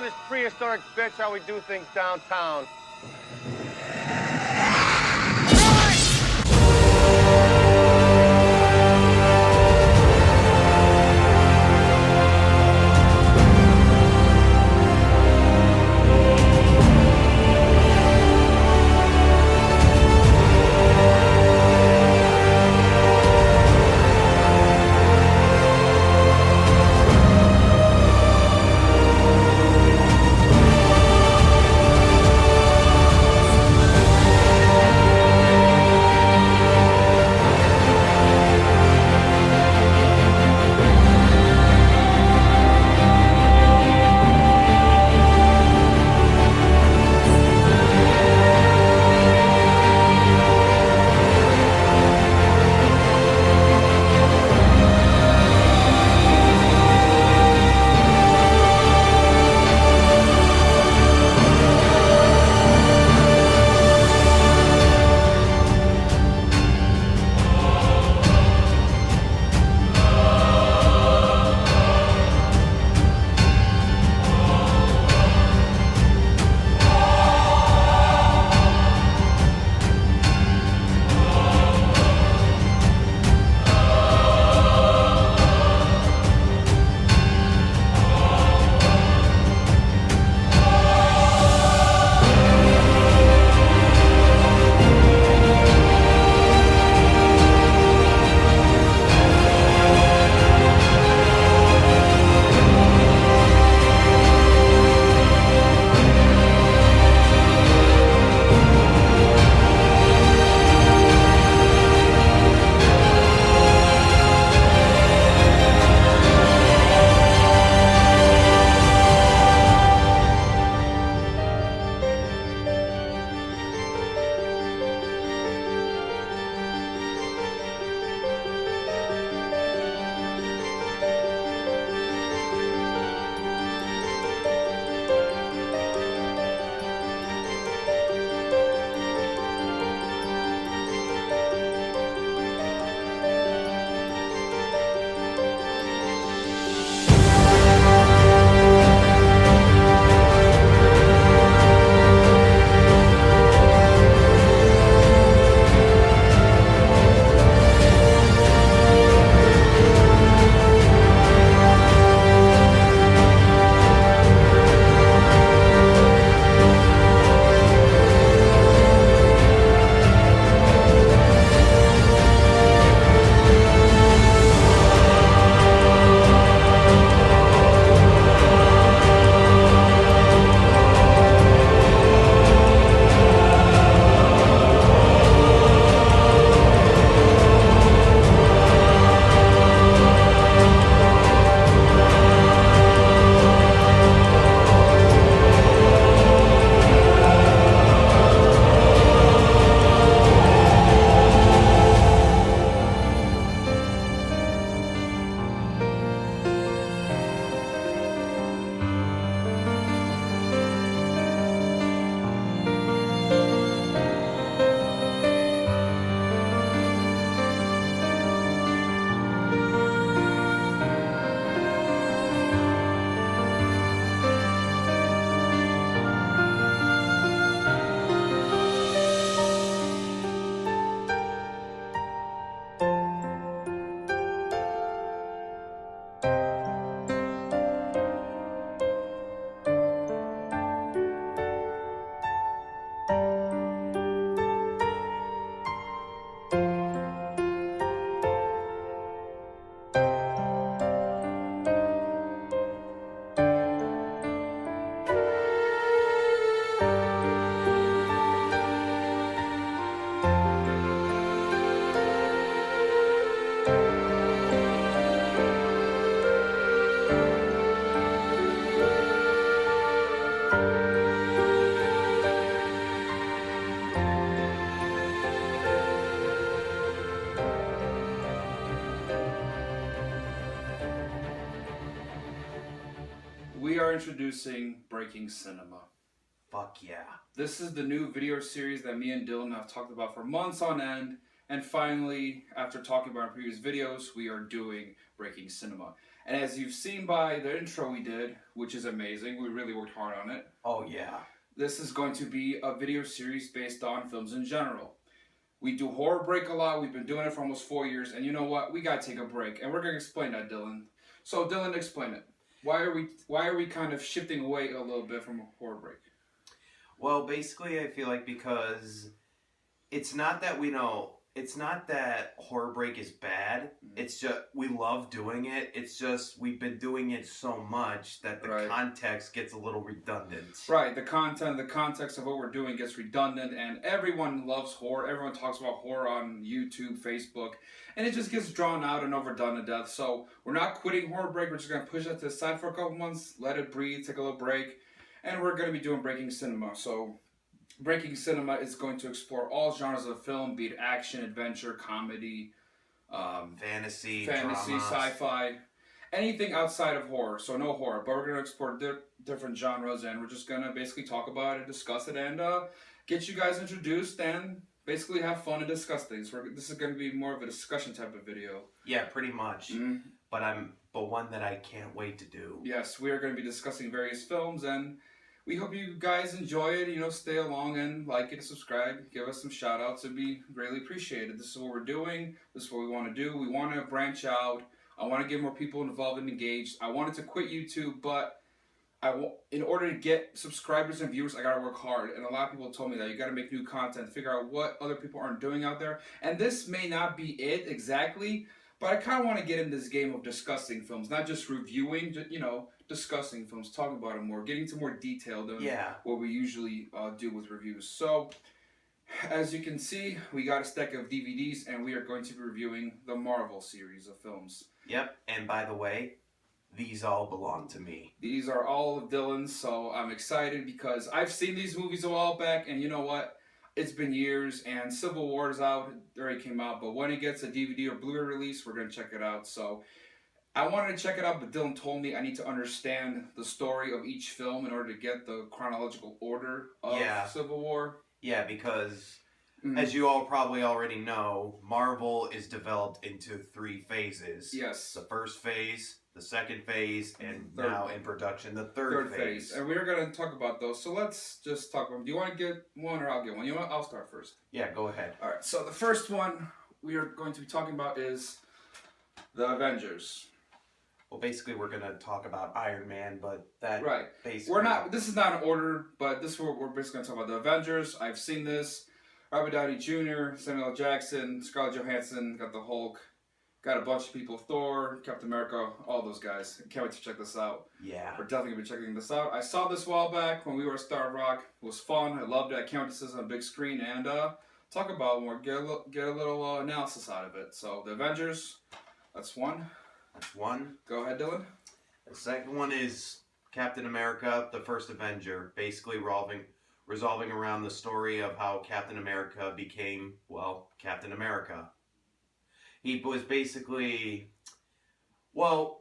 this prehistoric bitch how we do things downtown. We are introducing Breaking Cinema. Fuck yeah. This is the new video series that me and Dylan have talked about for months on end, And finally, after talking about our previous videos, we are doing Breaking Cinema. And as you've seen by the intro we did, which is amazing, we really worked hard on it. Oh, yeah. This is going to be a video series based on films in general. We do Horror Break a lot. We've been doing it for almost 4 years. And you know what? We got to take a break. And we're going to explain that, Dylan. So, Dylan, explain it. Why are we kind of shifting away a little bit from Horror Break? Well, basically, I feel like because it's not that it's not that Horror Break is bad. It's just we love doing it. It's just we've been doing it so much that the context gets a little redundant. Right. The context of what we're doing gets redundant, and everyone loves horror. Everyone talks about horror on YouTube, Facebook, and it just gets drawn out and overdone to death. So we're not quitting Horror Break. We're just going to push that to the side for a couple months, let it breathe, take a little break, and we're going to be doing Breaking Cinema. So Breaking Cinema is going to explore all genres of film, be it action, adventure, comedy, fantasy, sci-fi, anything outside of horror. So no horror, but we're going to explore different genres, and we're just going to basically talk about it, discuss it, and get you guys introduced and basically have fun and discuss things. This is going to be more of a discussion type of video. Yeah, pretty much. Mm-hmm. But one that I can't wait to do. Yes, we are going to be discussing various films, and we hope you guys enjoy it. Stay along and like it and subscribe. Give us some shout outs. It'd be greatly appreciated. This is what we're doing. This is what we want to do. We want to branch out. I want to get more people involved and engaged. I wanted to quit YouTube, but in order to get subscribers and viewers, I got to work hard. And a lot of people told me that you got to make new content, figure out what other people aren't doing out there. And this may not be it exactly, but I kind of want to get in this game of discussing films, not just reviewing, discussing films, talking about it more, getting into more detail than what we usually do with reviews. So, as you can see, we got a stack of DVDs, and we are going to be reviewing the Marvel series of films. Yep, and by the way, these all belong to me. These are all of Dylan's, so I'm excited because I've seen these movies a while back, and you know what? It's been years, and Civil War is out. It already came out, but when it gets a DVD or Blu-ray release, we're going to check it out. So I wanted to check it out, but Dylan told me I need to understand the story of each film in order to get the chronological order of Civil War. Yeah, because as you all probably already know, Marvel is developed into 3 phases. Yes. The first phase, the second phase, and now in production, the third phase. And we're going to talk about those. So let's just talk about them. Do you want to get one or I'll get one? You know what? I'll start first. Yeah, go ahead. All right. So the first one we are going to be talking about is the Avengers. Well, basically, we're going to talk about Iron Man, but that basically... This is not in order, but this is what we're basically going to talk about. The Avengers, I've seen this. Robert Downey Jr., Samuel L. Jackson, Scarlett Johansson, got the Hulk, got a bunch of people, Thor, Captain America, all those guys. Can't wait to check this out. Yeah. We're definitely going to be checking this out. I saw this a while back when we were at Star Rock. It was fun. I loved it. I can't wait to see this on a big screen and talk about it more, get a little analysis out of it. So, the Avengers, that's one. That's one. Go ahead, Dylan. The second one is Captain America, the First Avenger, basically resolving around the story of how Captain America became, Captain America. He was basically,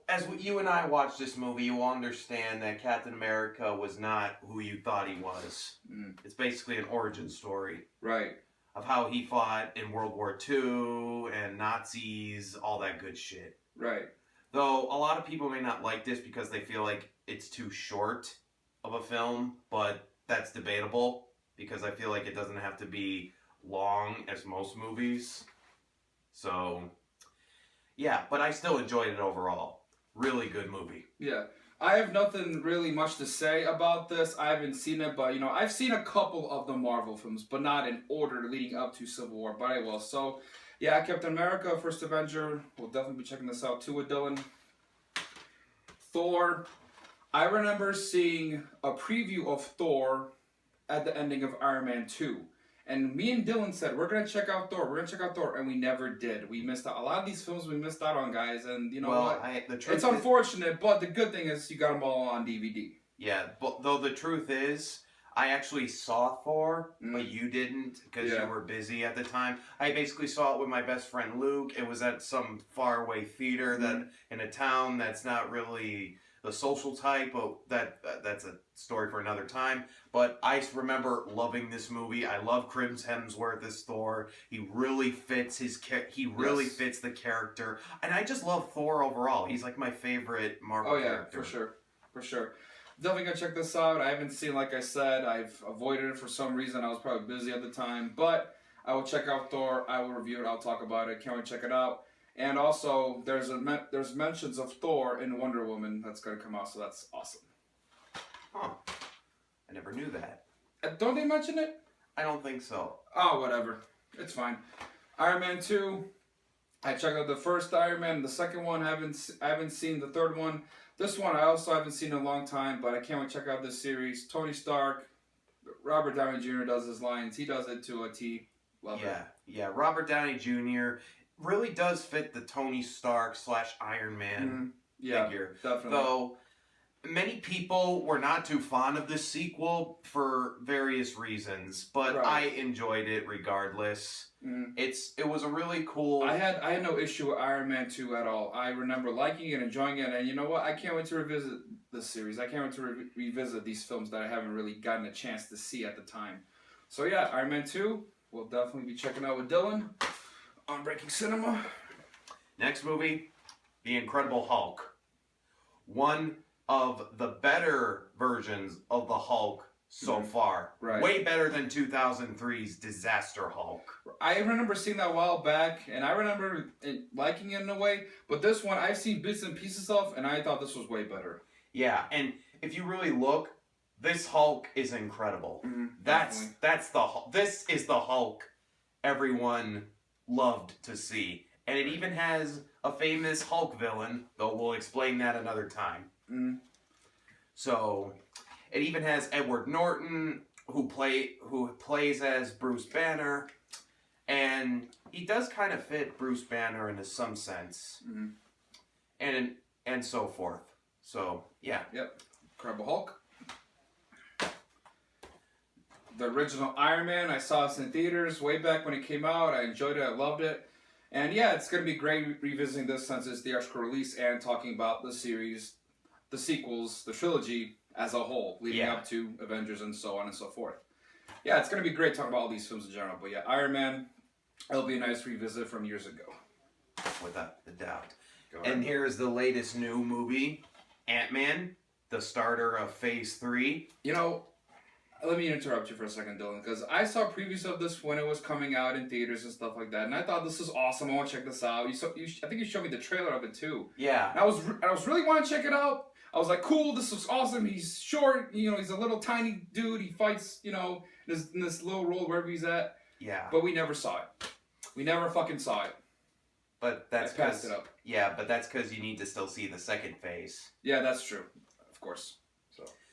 as you and I watch this movie, you will understand that Captain America was not who you thought he was. It's basically an origin story. Right. Of how he fought in World War II and Nazis, all that good shit. Right. Though a lot of people may not like this because they feel like it's too short of a film, but that's debatable because I feel like it doesn't have to be long as most movies. So, yeah, but I still enjoyed it overall. Really good movie. Yeah. I have nothing really much to say about this. I haven't seen it, but, I've seen a couple of the Marvel films, but not in order leading up to Civil War, but I will. So, yeah, Captain America, First Avenger. We'll definitely be checking this out too with Dylan. Thor. I remember seeing a preview of Thor at the ending of Iron Man 2. And me and Dylan said, we're going to check out Thor. And we never did. We missed out. A lot of these films we missed out on, guys. And you know what? It's unfortunate, but the good thing is you got them all on DVD. Yeah, but though the truth is, I actually saw Thor, but you didn't because you were busy at the time. I basically saw it with my best friend Luke. It was at some faraway theater that in a town that's not really the social type. But that's a story for another time. But I remember loving this movie. I love Chris Hemsworth as Thor. He really fits fits the character, and I just love Thor overall. He's like my favorite Marvel character. For sure. Definitely gonna check this out. I haven't seen, like I said, I've avoided it for some reason. I was probably busy at the time, but I will check out Thor. I will review it. I'll talk about it. Can't wait to check it out. And also, there's mentions of Thor in Wonder Woman that's gonna come out, so that's awesome. Huh. I never knew that. Don't they mention it? I don't think so. Oh, whatever. It's fine. Iron Man 2. I checked out the first Iron Man, the second one. I haven't seen the third one. This one I also haven't seen in a long time, but I can't wait to check out this series. Tony Stark, Robert Downey Jr. does his lines. He does it to a T. Love it. Yeah. Robert Downey Jr. really does fit the Tony Stark / Iron Man figure. Definitely. Though many people were not too fond of this sequel for various reasons, but Right. I enjoyed it regardless. It was a really cool. I had no issue with Iron Man 2 at all. I remember liking it, enjoying it, and you know what? I can't wait to revisit this series. I can't wait to revisit these films that I haven't really gotten a chance to see at the time. So yeah, Iron Man 2, we'll definitely be checking out with Dylan on Breaking Cinema. Next movie, The Incredible Hulk. One of the better versions of the Hulk so far. Right. Way better than 2003's Disaster Hulk. I remember seeing that a while back, and I remember liking it in a way, but this one I've seen bits and pieces of, and I thought this was way better. Yeah, and if you really look, this Hulk is incredible. This is the Hulk everyone loved to see. And it even has a famous Hulk villain, though we'll explain that another time. So, it even has Edward Norton, who plays as Bruce Banner, and he does kind of fit Bruce Banner in some sense, and so forth. So, yeah. Yep. Incredible Hulk. The original Iron Man, I saw this in theaters way back when it came out. I enjoyed it. I loved it. And yeah, it's going to be great revisiting this since it's the theatrical release and talking about the series, the sequels, the trilogy as a whole, leading up to Avengers and so on and so forth. Yeah, it's going to be great talking about all these films in general. But yeah, Iron Man, it'll be a nice revisit from years ago. Without a doubt. And here's the latest new movie, Ant-Man, the starter of Phase 3. You know, let me interrupt you for a second, Dylan, because I saw previews of this when it was coming out in theaters and stuff like that, and I thought this is awesome. I want to check this out. I think you showed me the trailer of it too. Yeah. And I was really want to check it out. I was like, cool, this looks awesome. He's short, he's a little tiny dude. He fights, in this little role wherever he's at. Yeah. But we never saw it. We never fucking saw it. But that's passed it up. Yeah, but that's because you need to still see the second phase. Yeah, that's true. Of course.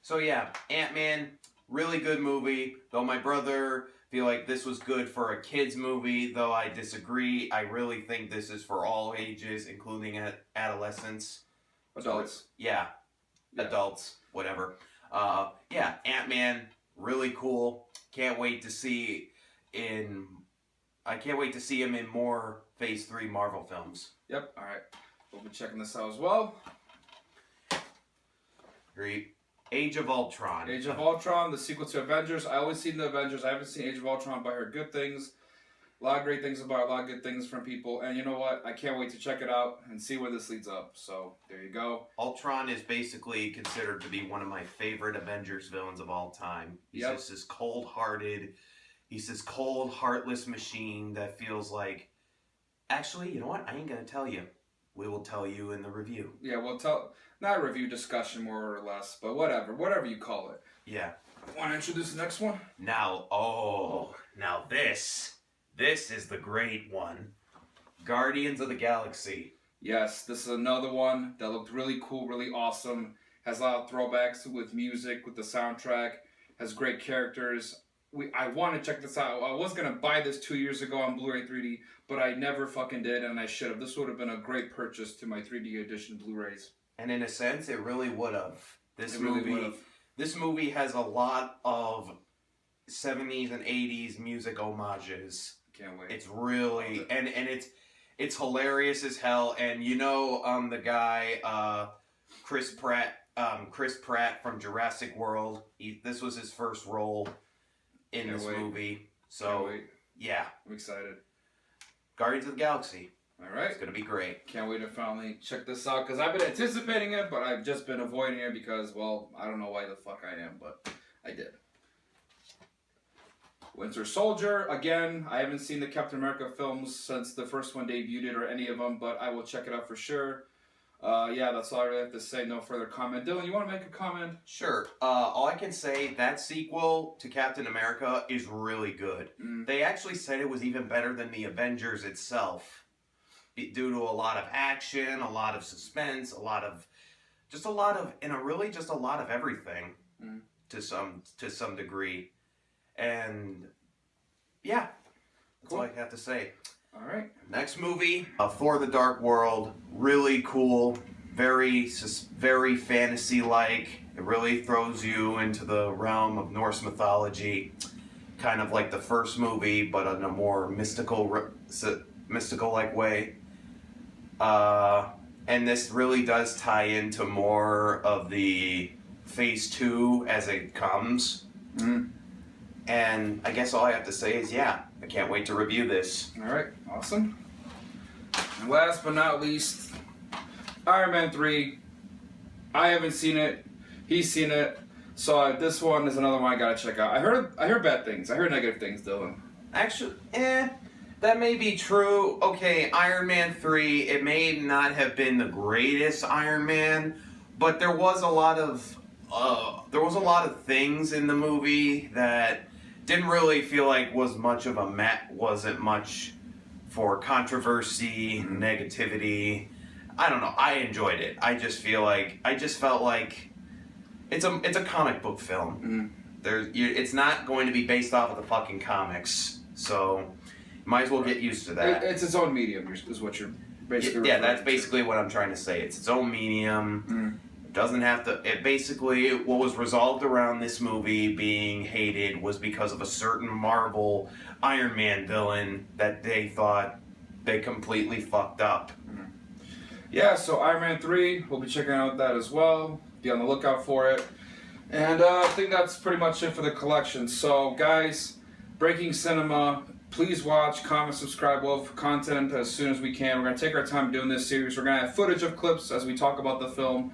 So yeah, Ant-Man, really good movie. Though my brother feel like this was good for a kid's movie, though I disagree. I really think this is for all ages, including adolescents. Adults. Yeah. Adults, whatever. Yeah, Ant-Man, really cool. Can't wait to see him in more Phase 3 Marvel films. Yep, alright. We'll be checking this out as well. Great. Age of Ultron. Age of Ultron, the sequel to Avengers. I always seen the Avengers. I haven't seen Age of Ultron, but I heard good things. A lot of great things about it, a lot of good things from people. And you know what? I can't wait to check it out and see where this leads up. So, there you go. Ultron is basically considered to be one of my favorite Avengers villains of all time. He's just this cold-hearted, heartless machine that feels like, actually, you know what? I ain't gonna tell you. We will tell you in the review. Yeah, we'll not a review discussion more or less, but whatever you call it. Yeah. Want to introduce the next one? Now this is the great one. Guardians of the Galaxy. Yes, this is another one that looked really cool, really awesome. Has a lot of throwbacks with music, with the soundtrack. Has great characters. I want to check this out. I was going to buy this 2 years ago on Blu-ray 3D, but I never fucking did, and I should have. This would have been a great purchase to my 3D edition Blu-rays. And in a sense, it really would have. This movie has a lot of 70s and 80s music homages. Can't wait. It's really it's hilarious as hell. And the guy Chris Pratt from Jurassic World. This was his first role in this movie. So, yeah. I'm excited. Guardians of the Galaxy. All right. It's going to be great. Can't wait to finally check this out because I've been anticipating it, but I've just been avoiding it because, well, I don't know why the fuck I am, but I did. Winter Soldier, again, I haven't seen the Captain America films since the first one debuted or any of them, but I will check it out for sure. Yeah, that's all I really have to say. No further comment. Dylan, you want to make a comment? Sure. All I can say, that sequel to Captain America is really good. They actually said it was even better than the Avengers itself, due to a lot of action, a lot of suspense, a lot of everything to some degree. And yeah, that's all I have to say. All right. Next movie, Thor: The Dark World. Really cool, very fantasy-like. It really throws you into the realm of Norse mythology, kind of like the first movie, but in a more mystical-like way. And this really does tie into more of the Phase 2 as it comes. And I guess all I have to say is, yeah, I can't wait to review this. All right, awesome. And last but not least, Iron Man 3. I haven't seen it. He's seen it. So this one is another one I gotta check out. I heard bad things. I heard negative things, Dylan. Actually, that may be true. Okay, Iron Man 3, it may not have been the greatest Iron Man, but there was a lot of things in the movie that didn't really feel like wasn't much for controversy, negativity. I don't know. I enjoyed it. I just felt like it's a comic book film. It's not going to be based off of the fucking comics, so might as well get used to that. It's its own medium, is what you're basically. Yeah, that's basically what I'm trying to say. It's its own medium. Doesn't have to. It basically, what was resolved around this movie being hated was because of a certain Marvel Iron Man villain that they thought they completely fucked up. Yeah, so Iron Man 3, we'll be checking out that as well. Be on the lookout for it. And I think that's pretty much it for the collection. So, guys, Breaking Cinema, please watch, comment, subscribe. We'll have content as soon as we can. We're going to take our time doing this series. We're going to have footage of clips as we talk about the film.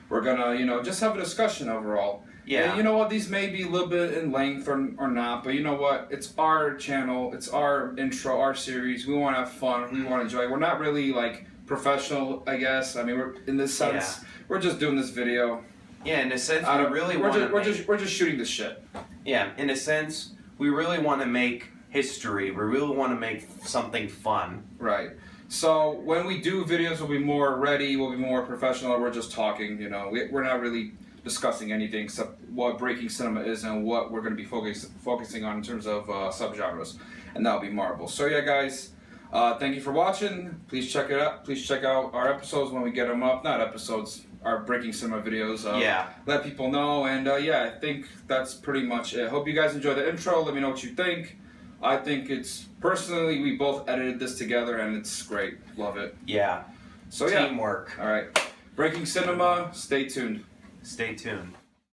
We're gonna, just have a discussion overall. Yeah. And you know what? These may be a little bit in length or not, but you know what? It's our channel. It's our intro, our series. We want to have fun. We want to enjoy. We're not really like professional, I guess. I mean, we're in this sense. Yeah. We're just doing this video. Yeah, in a sense, we're just shooting this shit. Yeah, in a sense, we really want to make history. We really want to make something fun. Right. So when we do videos, we'll be more ready, we'll be more professional, we're just talking, We're not really discussing anything except what Breaking Cinema is and what we're going to be focusing on in terms of subgenres. And that'll be Marvel. So yeah, guys, thank you for watching. Please check it out. Please check out our episodes when we get them up. Not episodes, our Breaking Cinema videos. Let people know. And yeah, I think that's pretty much it. Hope you guys enjoy the intro. Let me know what you think. I think personally, we both edited this together and it's great. Love it. Yeah. So yeah. Teamwork. All right. Breaking Cinema, stay tuned. Stay tuned.